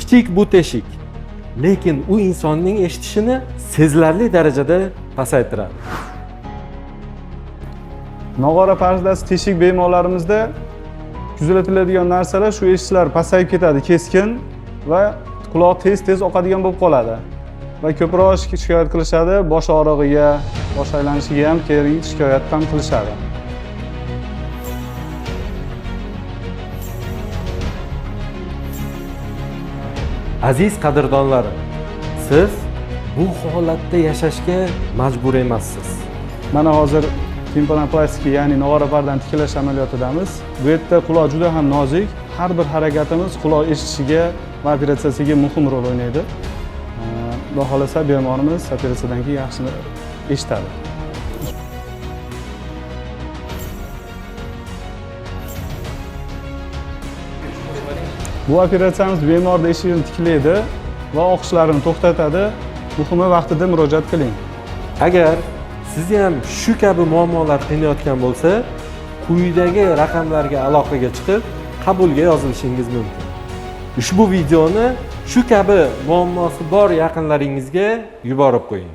kichik bu teshik, lekin u insonning eshitishini sezilarli darajada pasaytiradi. Nog'ora pardasi teshik bemorlarimizda kuzatiladigan narsalar shu eshitishlar pasayib ketadi keskin va quloq tez oqadigan bo'lib qoladi. Va ko'proq shikoyat qilishadi, bosh og'rig'iga, bosh aylanishiga ham shikoyat ham qilishadi. Aziz qadrdonlarim, siz bu holatda yashashga majbur emassiz. Mana hozir timpanoplastika, ya'ni nog'ora pardani tiklash amaliyotidamiz. Bu yerda quloq juda ham nozik. Har bir harakatimiz quloq eshitishiga va operatsiyasiga muhim rol o'ynaydi. Xudo xolasa bemorimiz operatsiyadan keyin yaxshi eshitadi. Bu operatsiyamiz bemorning eshigini tiklaydi va oqishlarini to'xtatadi. Muhimi vaqtida murojaat qiling. Agar sizni ham shu kabi muammolar qiynayotgan bo'lsa, quyidagi raqamlarga aloqaga chiqib, qabulga yozilishingiz mumkin. Ushbu videoni shu kabi muammosi bor yaqinlaringizga yuborib qo'ying.